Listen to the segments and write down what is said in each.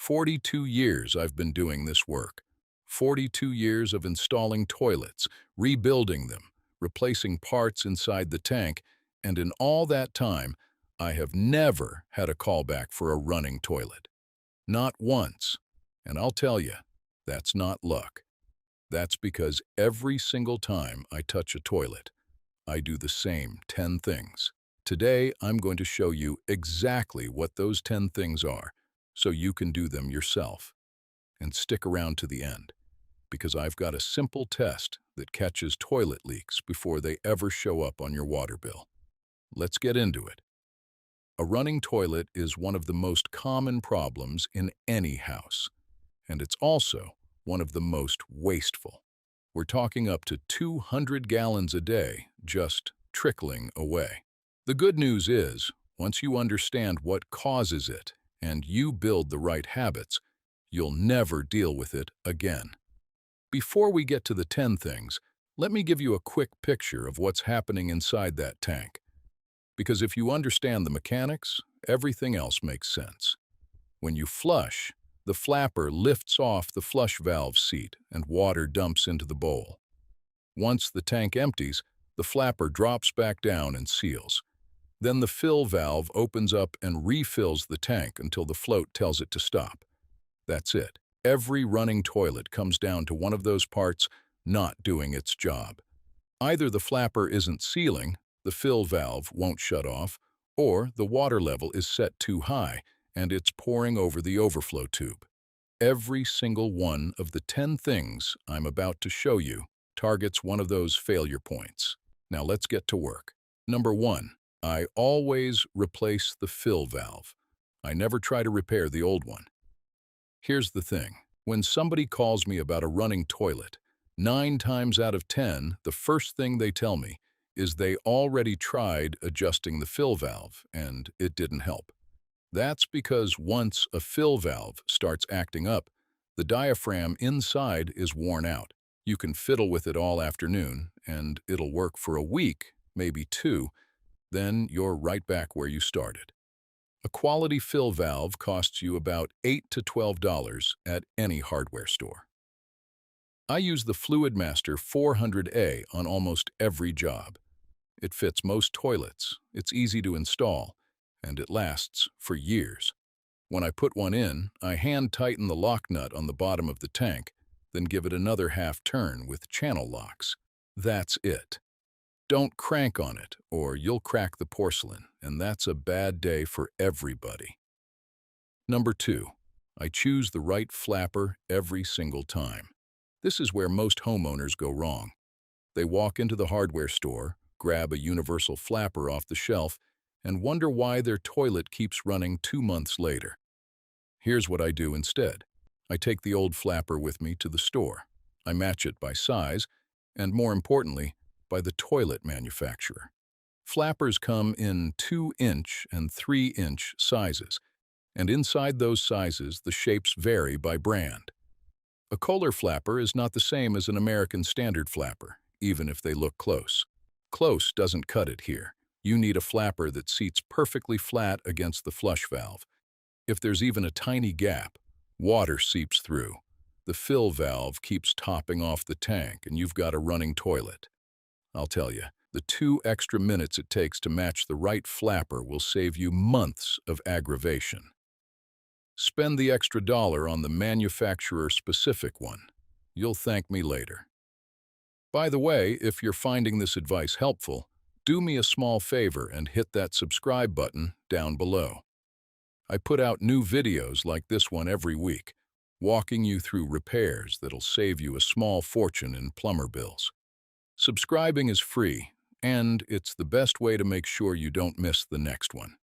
42 years I've been doing this work. 42 years of installing toilets, rebuilding them, replacing parts inside the tank, and in all that time, I have never had a callback for a running toilet. Not once. And I'll tell you, that's not luck. That's because every single time I touch a toilet, I do the same 10 things. Today, I'm going to show you exactly what those 10 things are, so you can do them yourself. And stick around to the end, because I've got a simple test that catches toilet leaks before they ever show up on your water bill. Let's get into it. A running toilet is one of the most common problems in any house, and it's also one of the most wasteful. We're talking up to 200 gallons a day just trickling away. The good news is, once you understand what causes it and you build the right habits, you'll never deal with it again. Before we get to the 10 things, let me give you a quick picture of what's happening inside that tank. Because if you understand the mechanics, everything else makes sense. When you flush, the flapper lifts off the flush valve seat and water dumps into the bowl. Once the tank empties, the flapper drops back down and seals. Then the fill valve opens up and refills the tank until the float tells it to stop. That's it. Every running toilet comes down to one of those parts not doing its job. Either the flapper isn't sealing, the fill valve won't shut off, or the water level is set too high and it's pouring over the overflow tube. Every single one of the 10 things I'm about to show you targets one of those failure points. Now let's get to work. Number 1. I always replace the fill valve. I never try to repair the old one. Here's the thing. When somebody calls me about a running toilet, 9 times out of 10, the first thing they tell me is they already tried adjusting the fill valve and it didn't help. That's because once a fill valve starts acting up, the diaphragm inside is worn out. You can fiddle with it all afternoon and it'll work for a week, maybe 2, then you're right back where you started. A quality fill valve costs you about $8 to $12 at any hardware store. I use the Fluidmaster 400A on almost every job. It fits most toilets, it's easy to install, and it lasts for years. When I put one in, I hand tighten the lock nut on the bottom of the tank, then give it another half turn with channel locks. That's it. Don't crank on it, or you'll crack the porcelain, and that's a bad day for everybody. Number 2. I choose the right flapper every single time. This is where most homeowners go wrong. They walk into the hardware store, grab a universal flapper off the shelf, and wonder why their toilet keeps running 2 months later. Here's what I do instead. I take the old flapper with me to the store. I match it by size, and more importantly, by the toilet manufacturer. Flappers come in 2-inch and 3-inch sizes, and inside those sizes, the shapes vary by brand. A Kohler flapper is not the same as an American Standard flapper, even if they look close. Close doesn't cut it here. You need a flapper that seats perfectly flat against the flush valve. If there's even a tiny gap, water seeps through. The fill valve keeps topping off the tank, and you've got a running toilet. I'll tell you, the 2 extra minutes it takes to match the right flapper will save you months of aggravation. Spend the extra dollar on the manufacturer-specific one. You'll thank me later. By the way, if you're finding this advice helpful, do me a small favor and hit that subscribe button down below. I put out new videos like this one every week, walking you through repairs that'll save you a small fortune in plumber bills. Subscribing is free, and it's the best way to make sure you don't miss the next one.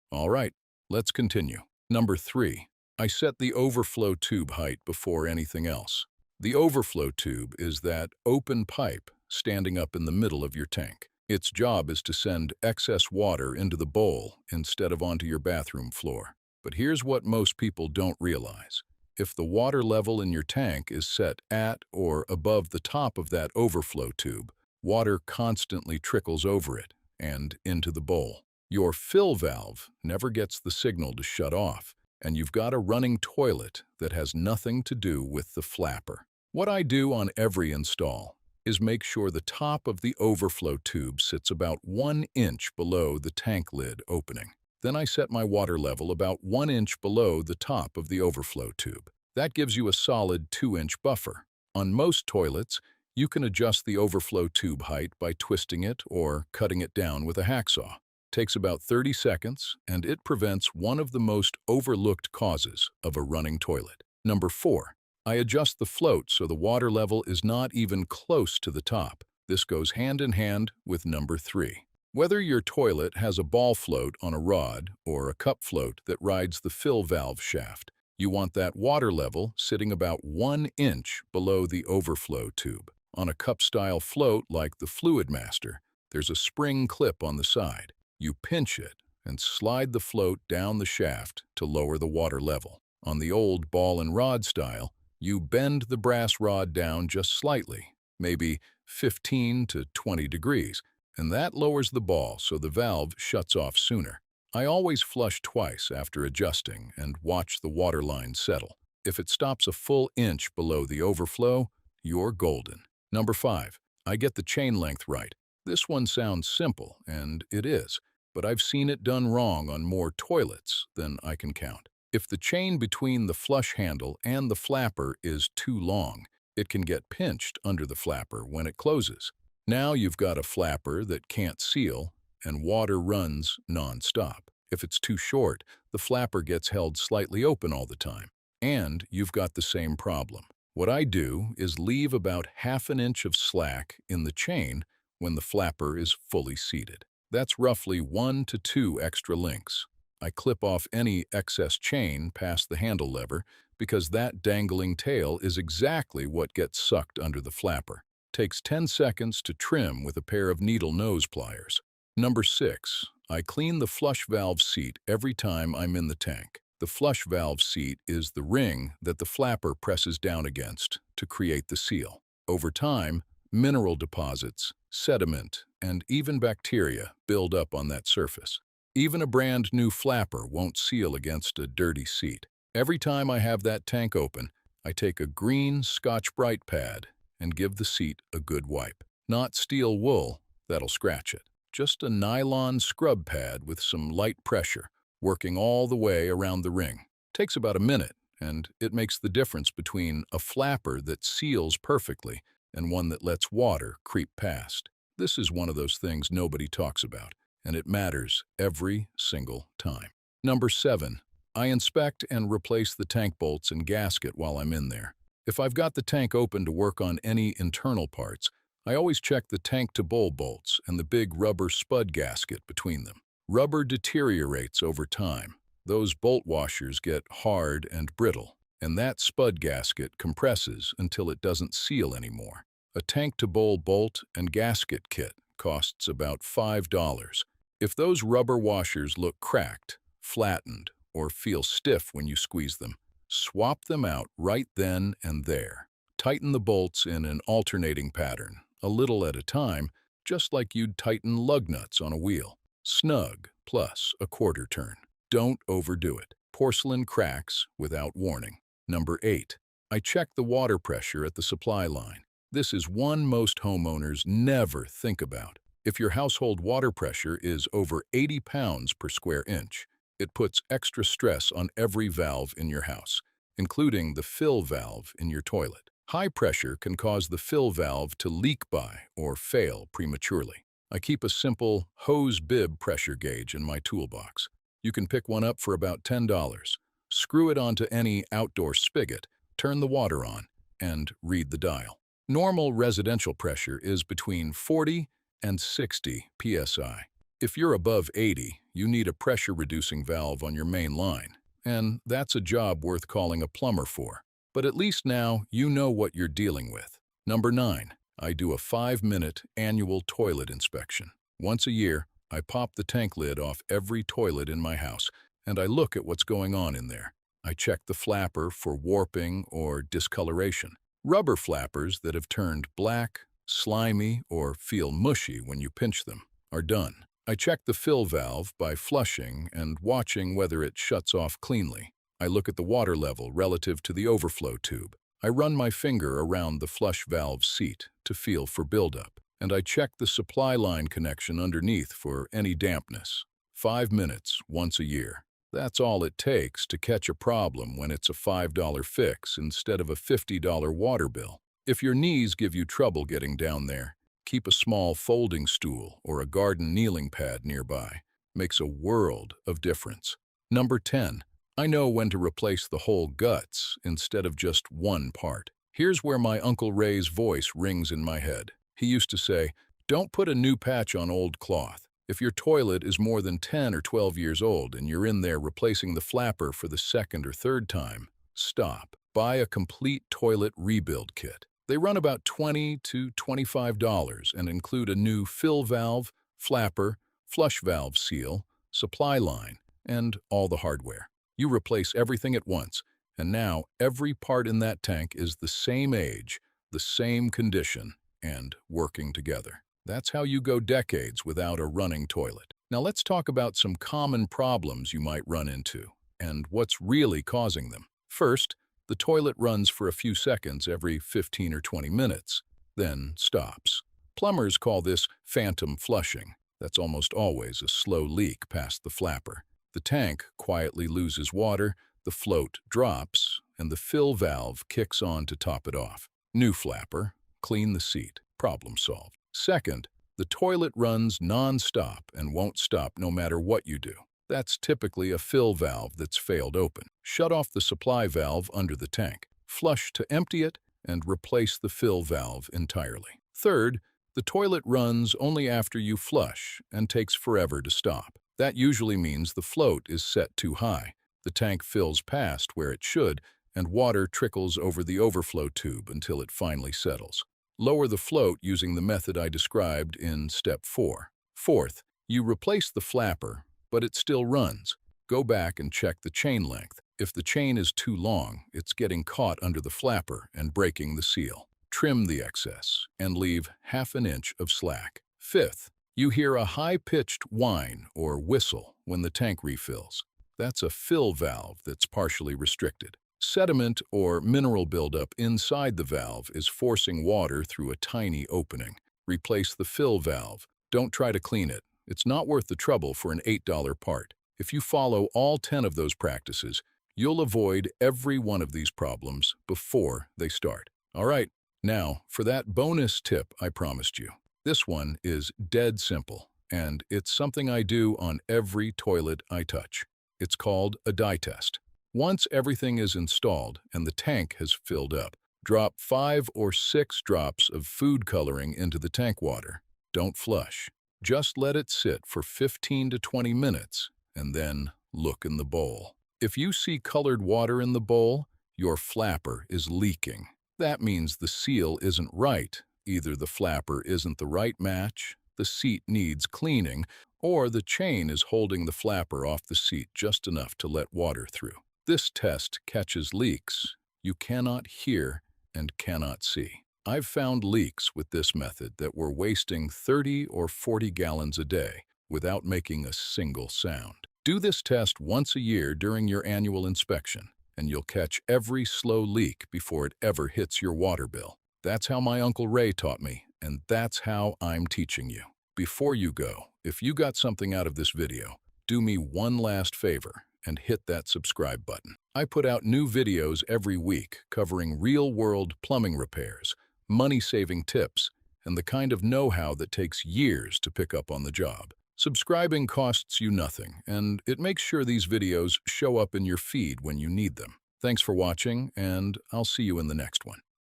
All right, let's continue. Number 3. I set the overflow tube height before anything else. The overflow tube is that open pipe standing up in the middle of your tank. Its job is to send excess water into the bowl instead of onto your bathroom floor. But here's what most people don't realize. If the water level in your tank is set at or above the top of that overflow tube, water constantly trickles over it and into the bowl. Your fill valve never gets the signal to shut off, and you've got a running toilet that has nothing to do with the flapper. What I do on every install is make sure the top of the overflow tube sits about 1 inch below the tank lid opening. Then I set my water level about 1 inch below the top of the overflow tube. That gives you a solid 2-inch buffer. On most toilets, you can adjust the overflow tube height by twisting it or cutting it down with a hacksaw. Takes about 30 seconds, and it prevents one of the most overlooked causes of a running toilet. Number 4. I adjust the float so the water level is not even close to the top. This goes hand in hand with number 3. Whether your toilet has a ball float on a rod or a cup float that rides the fill valve shaft, you want that water level sitting about 1 inch below the overflow tube. On a cup-style float like the Fluid Master, there's a spring clip on the side. You pinch it and slide the float down the shaft to lower the water level. On the old ball and rod style, you bend the brass rod down just slightly, maybe 15 to 20 degrees, and that lowers the ball so the valve shuts off sooner. I always flush twice after adjusting and watch the water line settle. If it stops a full inch below the overflow, you're golden. Number 5. I get the chain length right. This one sounds simple, and it is, but I've seen it done wrong on more toilets than I can count. If the chain between the flush handle and the flapper is too long, it can get pinched under the flapper when it closes. Now you've got a flapper that can't seal, and water runs non-stop. If it's too short, the flapper gets held slightly open all the time, and you've got the same problem. What I do is leave about ½ an inch of slack in the chain when the flapper is fully seated. That's roughly 1 to 2 extra links. I clip off any excess chain past the handle lever because that dangling tail is exactly what gets sucked under the flapper. Takes 10 seconds to trim with a pair of needle nose pliers. Number 6. I clean the flush valve seat every time I'm in the tank. The flush valve seat is the ring that the flapper presses down against to create the seal. Over time, mineral deposits, sediment, and even bacteria build up on that surface. Even a brand new flapper won't seal against a dirty seat. Every time I have that tank open, I take a green Scotch-Brite pad and give the seat a good wipe. Not steel wool, that'll scratch it. Just a nylon scrub pad with some light pressure, working all the way around the ring. Takes about a minute, and it makes the difference between a flapper that seals perfectly and one that lets water creep past. This is one of those things nobody talks about, and it matters every single time. Number 7. I inspect and replace the tank bolts and gasket while I'm in there. If I've got the tank open to work on any internal parts, I always check the tank-to-bowl bolts and the big rubber spud gasket between them. Rubber deteriorates over time. Those bolt washers get hard and brittle, and that spud gasket compresses until it doesn't seal anymore. A tank-to-bowl bolt and gasket kit costs about $5. If those rubber washers look cracked, flattened, or feel stiff when you squeeze them, swap them out right then and there. Tighten the bolts in an alternating pattern, a little at a time, just like you'd tighten lug nuts on a wheel. Snug plus a quarter turn. Don't overdo it. Porcelain cracks without warning. Number 8. I check the water pressure at the supply line. This is one most homeowners never think about. If your household water pressure is over 80 pounds per square inch, it puts extra stress on every valve in your house, including the fill valve in your toilet. High pressure can cause the fill valve to leak by or fail prematurely. I keep a simple hose bib pressure gauge in my toolbox. You can pick one up for about $10. Screw it onto any outdoor spigot, turn the water on, and read the dial. Normal residential pressure is between 40 and 60 psi. If you're above 80, you need a pressure-reducing valve on your main line, and that's a job worth calling a plumber for. But at least now you know what you're dealing with. Number 9. I do a 5-minute annual toilet inspection. Once a year, I pop the tank lid off every toilet in my house, and I look at what's going on in there. I check the flapper for warping or discoloration. Rubber flappers that have turned black, slimy, or feel mushy when you pinch them are done. I check the fill valve by flushing and watching whether it shuts off cleanly. I look at the water level relative to the overflow tube. I run my finger around the flush valve seat to feel for buildup, and I check the supply line connection underneath for any dampness. 5 minutes once a year. That's all it takes to catch a problem when it's a $5 fix instead of a $50 water bill. If your knees give you trouble getting down there, keep a small folding stool or a garden kneeling pad nearby. Makes a world of difference. Number 10. I know when to replace the whole guts instead of just one part. Here's where my Uncle Ray's voice rings in my head. He used to say, "Don't put a new patch on old cloth." If your toilet is more than 10 or 12 years old and you're in there replacing the flapper for the second or third time, stop. Buy a complete toilet rebuild kit. They run about $20 to $25 and include a new fill valve, flapper, flush valve seal, supply line, and all the hardware. You replace everything at once, and now every part in that tank is the same age, the same condition, and working together. That's how you go decades without a running toilet. Now let's talk about some common problems you might run into, and what's really causing them. First, the toilet runs for a few seconds every 15 or 20 minutes, then stops. Plumbers call this phantom flushing. That's almost always a slow leak past the flapper. The tank quietly loses water, the float drops, and the fill valve kicks on to top it off. New flapper, clean the seat, problem solved. Second, the toilet runs non-stop and won't stop no matter what you do. That's typically a fill valve that's failed open. Shut off the supply valve under the tank, flush to empty it, and replace the fill valve entirely. Third, the toilet runs only after you flush and takes forever to stop. That usually means the float is set too high. The tank fills past where it should, and water trickles over the overflow tube until it finally settles. Lower the float using the method I described in Step 4. Fourth, you replace the flapper, but it still runs. Go back and check the chain length. If the chain is too long, it's getting caught under the flapper and breaking the seal. Trim the excess and leave ½ inch of slack. Fifth, you hear a high-pitched whine or whistle when the tank refills. That's a fill valve that's partially restricted. Sediment or mineral buildup inside the valve is forcing water through a tiny opening. Replace the fill valve. Don't try to clean it. It's not worth the trouble for an $8 part. If you follow all 10 of those practices, you'll avoid every one of these problems before they start. All right, now for that bonus tip I promised you. This one is dead simple, and it's something I do on every toilet I touch. It's called a dye test. Once everything is installed and the tank has filled up, drop 5 or 6 drops of food coloring into the tank water. Don't flush. Just let it sit for 15 to 20 minutes, and then look in the bowl. If you see colored water in the bowl, your flapper is leaking. That means the seal isn't right. Either the flapper isn't the right match, the seat needs cleaning, or the chain is holding the flapper off the seat just enough to let water through. This test catches leaks you cannot hear and cannot see. I've found leaks with this method that were wasting 30 or 40 gallons a day without making a single sound. Do this test once a year during your annual inspection, and you'll catch every slow leak before it ever hits your water bill. That's how my Uncle Ray taught me, and that's how I'm teaching you. Before you go, if you got something out of this video, do me one last favor and hit that subscribe button. I put out new videos every week covering real-world plumbing repairs, money-saving tips, and the kind of know-how that takes years to pick up on the job. Subscribing costs you nothing, and it makes sure these videos show up in your feed when you need them. Thanks for watching, and I'll see you in the next one.